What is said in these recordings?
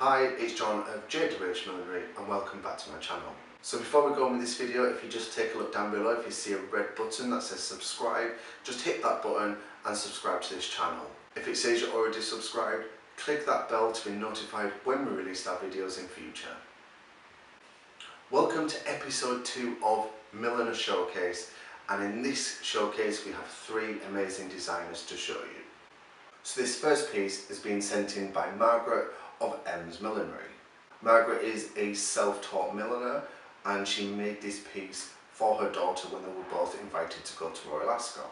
Hi, it's John of JWH Millinery and welcome back to my channel. So before we go on with this video, if you just take a look down below, if you see a red button that says subscribe, just hit that button and subscribe to this channel. If it says you're already subscribed, click that bell to be notified when we release our videos in future. Welcome to episode 2 of Milliner Showcase, and in this showcase we have 3 amazing designers to show you. So this first piece is being sent in by Margaret of Emms Millinery. Margaret is a self-taught milliner and she made this piece for her daughter when they were both invited to go to Royal Ascot.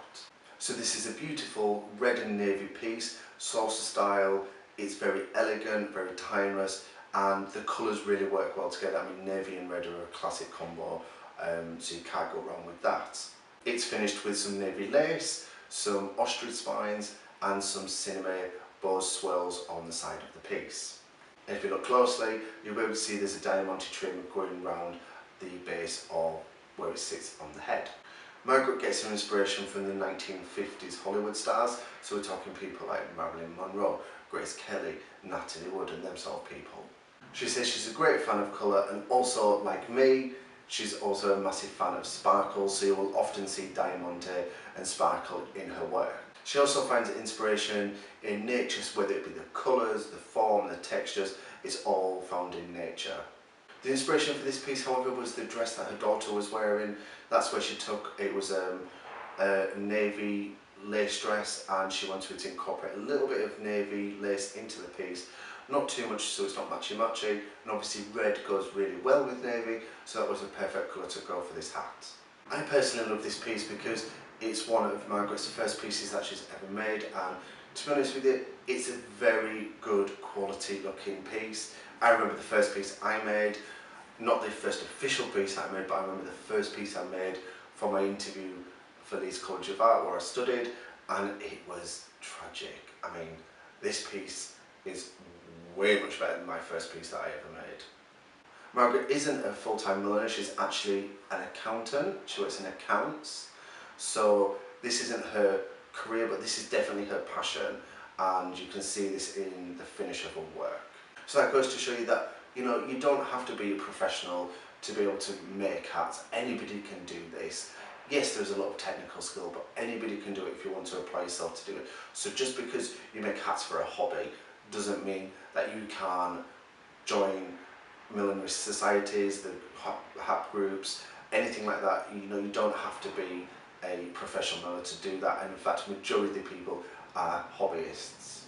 So this is a beautiful red and navy piece, saucer style. It's very elegant, very timeless, and the colours really work well together. I mean, navy and red are a classic combo, so you can't go wrong with that. It's finished with some navy lace, some ostrich spines and some cinema bow swirls on the side of the piece. And if you look closely, you'll be able to see there's a diamante trim going round the base of where it sits on the head. Margaret gets her inspiration from the 1950s Hollywood stars, so we're talking people like Marilyn Monroe, Grace Kelly, Natalie Wood and them sort of people. She says she's a great fan of colour, and also, like me, she's also a massive fan of sparkles, so you will often see diamante and sparkle in her work. She also finds inspiration in nature, whether it be the colours, the form, the textures. It's all found in nature. The inspiration for this piece, however, was the dress that her daughter was wearing. That's where she took, it was a navy lace dress, and she wanted to incorporate a little bit of navy lace into the piece. Not too much so it's not matchy-matchy, and obviously red goes really well with navy, so that was a perfect colour to go for this hat. I personally love this piece because it's one of Margaret's first pieces that she's ever made, and to be honest with you, it's a very good quality looking piece. I remember the first piece I made, not the first official piece I made, but I remember the first piece I made for my interview for Leeds College of Art where I studied, and it was tragic. I mean, this piece is way much better than my first piece that I ever made. Margaret isn't a full-time milliner, she's actually an accountant. She works in accounts. So this isn't her career, but this is definitely her passion, and you can see this in the finish of her work. So that goes to show you that, you know, you don't have to be a professional to be able to make hats. Anybody can do this. Yes, there's a lot of technical skill, but anybody can do it if you want to apply yourself to do it. So just because you make hats for a hobby doesn't mean that you can join millinery societies, the hat groups, anything like that. You know, you don't have to be a professional milliner to do that, and in fact majority of the people are hobbyists.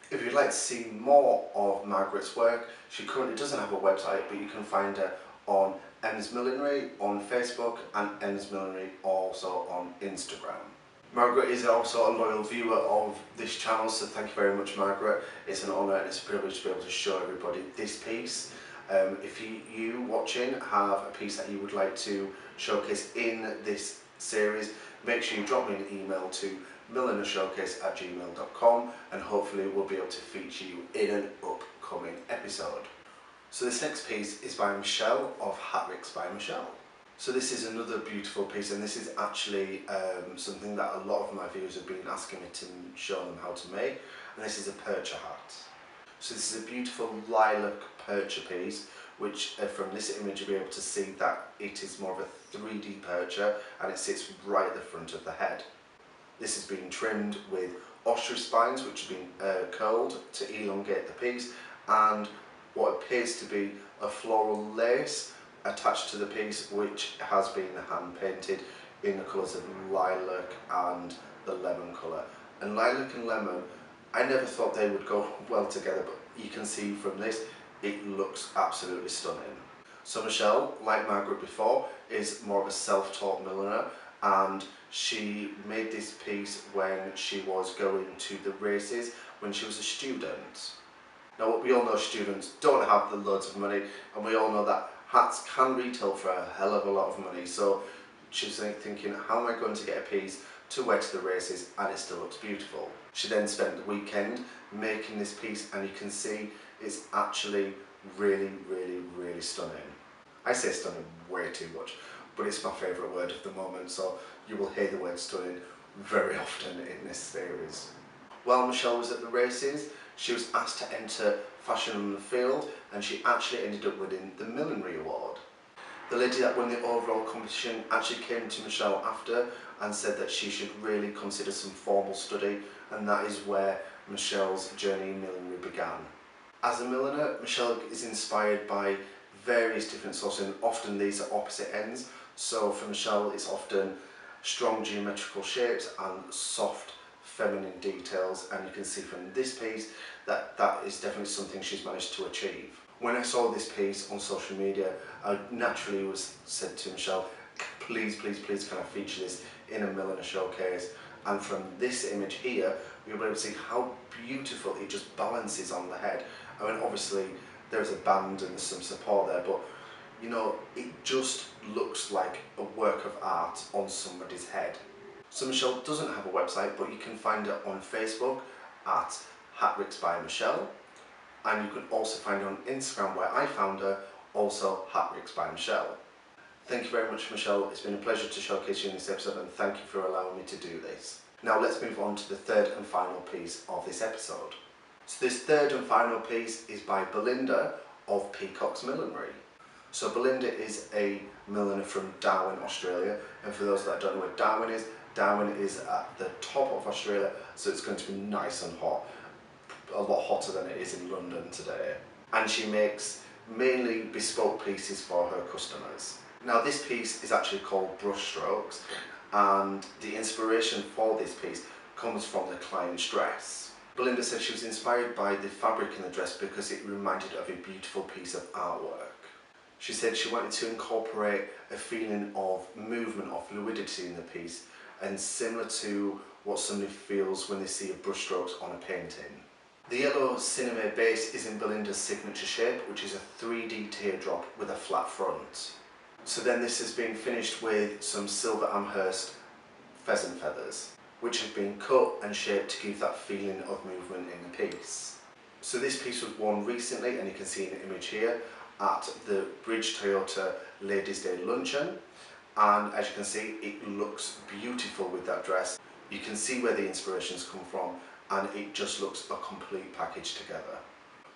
If you'd like to see more of Margaret's work, she currently doesn't have a website, but you can find her on Emms Millinery on Facebook and Emms Millinery also on Instagram. Margaret is also a loyal viewer of this channel, so thank you very much, Margaret. It's an honour and it's a privilege to be able to show everybody this piece. If you watching have a piece that you would like to showcase in this series, make sure you drop me an email to millinershowcase@gmail.com, and hopefully we'll be able to feature you in an upcoming episode. So this next piece is by Michelle of Hatricksbymichelle. So this is another beautiful piece, and this is actually something that a lot of my viewers have been asking me to show them how to make, and this is a percher hat. So this is a beautiful lilac percher piece, which from this image you'll be able to see that it is more of a 3D percher, and it sits right at the front of the head. This has been trimmed with ostrich spines which have been curled to elongate the piece, and what appears to be a floral lace attached to the piece, which has been hand painted in the colours of lilac and the lemon colour. And lilac and lemon, I never thought they would go well together, but you can see from this it looks absolutely stunning. So Michelle, like Margaret before, is more of a self-taught milliner, and she made this piece when she was going to the races when she was a student. Now we all know students don't have the loads of money, and we all know that hats can retail for a hell of a lot of money, so she was thinking, how am I going to get a piece to wear to the races and it still looks beautiful? She then spent the weekend making this piece, and you can see it's actually really, really, really stunning. I say stunning way too much, but it's my favourite word of the moment, so you will hear the word stunning very often in this series. While Michelle was at the races, she was asked to enter fashion on the field, and she actually ended up winning the Millinery award. The lady that won the overall competition actually came to Michelle after and said that she should really consider some formal study, and that is where Michelle's journey in millinery began. As a milliner, Michelle is inspired by various different sources, and often these are opposite ends. So for Michelle, it's often strong geometrical shapes and soft feminine details, and you can see from this piece that that is definitely something she's managed to achieve. When I saw this piece on social media, I naturally said to Michelle, please can I feature this in a Milliner Showcase? And from this image here, you'll be able to see how beautiful it just balances on the head. I mean, obviously there's a band and there's some support there, but you know, it just looks like a work of art on somebody's head. So Michelle doesn't have a website, but you can find her on Facebook at Hatricksbymichelle, and you can also find her on Instagram, where I found her, also Hatricksbymichelle. Thank you very much, Michelle. It's been a pleasure to showcase you in this episode, and thank you for allowing me to do this. Now let's move on to the third and final piece of this episode. So this third and final piece is by Belinda of Peacock Milliner. So Belinda is a milliner from Darwin, Australia, and for those that don't know where Darwin is at the top of Australia, so it's going to be nice and hot, a lot hotter than it is in London today. And she makes mainly bespoke pieces for her customers. Now this piece is actually called Brushstrokes, and the inspiration for this piece comes from the client's dress. Belinda said she was inspired by the fabric in the dress because it reminded her of a beautiful piece of artwork. She said she wanted to incorporate a feeling of movement or fluidity in the piece, and similar to what somebody feels when they see a brushstrokes on a painting. The yellow cinema base is in Belinda's signature shape, which is a 3D teardrop with a flat front. So then this has been finished with some silver Amherst pheasant feathers, which have been cut and shaped to give that feeling of movement in the piece. So this piece was worn recently, and you can see an image here, at the Bridge Toyota Ladies' Day luncheon, and as you can see, it looks beautiful with that dress. You can see where the inspirations come from, and it just looks a complete package together.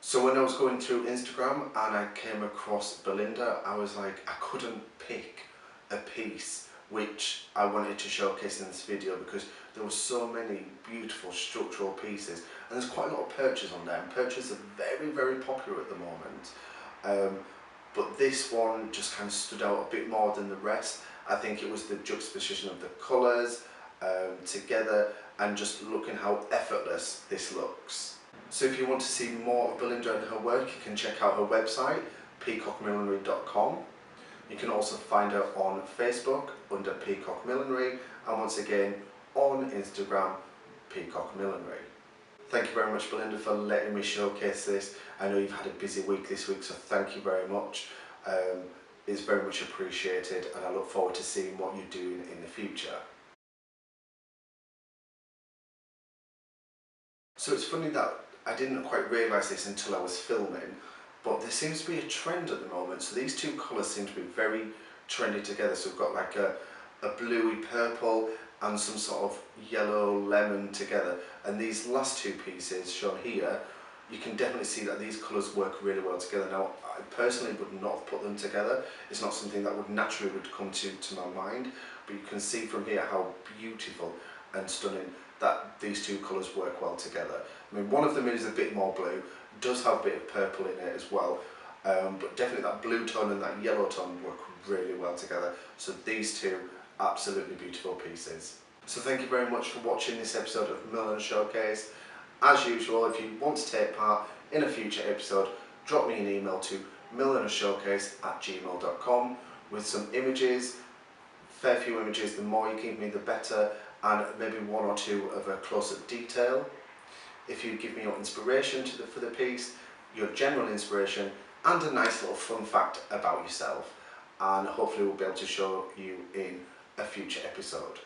So when I was going through Instagram and I came across Belinda, I was like, I couldn't pick a piece which I wanted to showcase in this video, because there were so many beautiful structural pieces, and there's quite a lot of perches on there, and perches are very popular at the moment. But this one just kind of stood out a bit more than the rest. I think it was the juxtaposition of the colours together, and just looking how effortless this looks. So if you want to see more of Belinda and her work, you can check out her website, peacockmillinery.com. You can also find her on Facebook under Peacock Millinery, and once again on Instagram, Peacock Millinery. Thank you very much, Belinda, for letting me showcase this. I know you've had a busy week this week, so thank you very much. It's very much appreciated, and I look forward to seeing what you're doing in the future. So it's funny that I didn't quite realise this until I was filming, but there seems to be a trend at the moment. So these two colours seem to be very trendy together. So we've got like a bluey purple and some sort of yellow lemon together, and these last two pieces shown here, you can definitely see that these colours work really well together. Now I personally would not have put them together, it's not something that would naturally come to my mind, but you can see from here how beautiful and stunning that these two colours work well together. I mean, one of them is a bit more blue, does have a bit of purple in it as well, but definitely that blue tone and that yellow tone work really well together. So these two, absolutely beautiful pieces. So thank you very much for watching this episode of Milliner Showcase. As usual, if you want to take part in a future episode, drop me an email to millinershowcase@gmail.com with some images, fair few images. The more you give me the better, and maybe one or two of a close-up detail. If you give me your inspiration for the piece, your general inspiration, and a nice little fun fact about yourself, and hopefully we'll be able to show you in a future episode.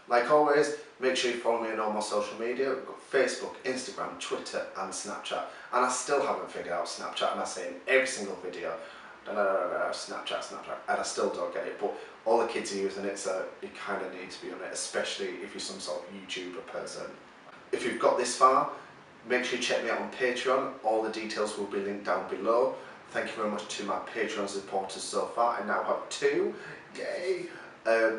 Like always, make sure you follow me on all my social media. We've got Facebook, Instagram, Twitter and Snapchat, and I still haven't figured out Snapchat, and I say in every single video, Snapchat, and I still don't get it, but all the kids are using it, so you kind of need to be on it, especially if you're some sort of YouTuber person. If you've got this far, Make sure you check me out on Patreon. All the details will be linked down below. Thank you very much to my Patreon supporters so far. I now have 2. Yay!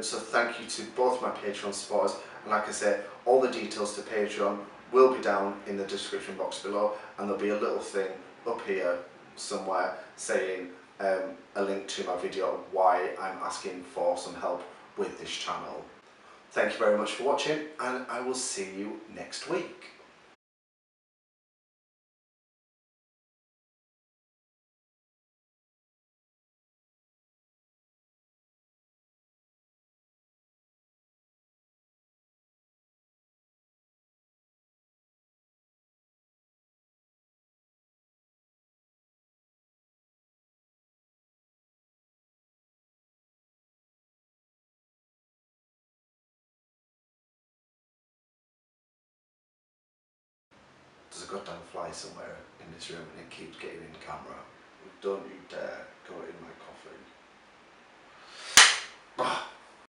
So thank you to both my Patreon supporters. And like I said, all the details to Patreon will be down in the description box below. And there'll be a little thing up here somewhere saying a link to my video why I'm asking for some help with this channel. Thank you very much for watching, and I will see you next week. There's a goddamn fly somewhere in this room and it keeps getting in camera. Don't you dare.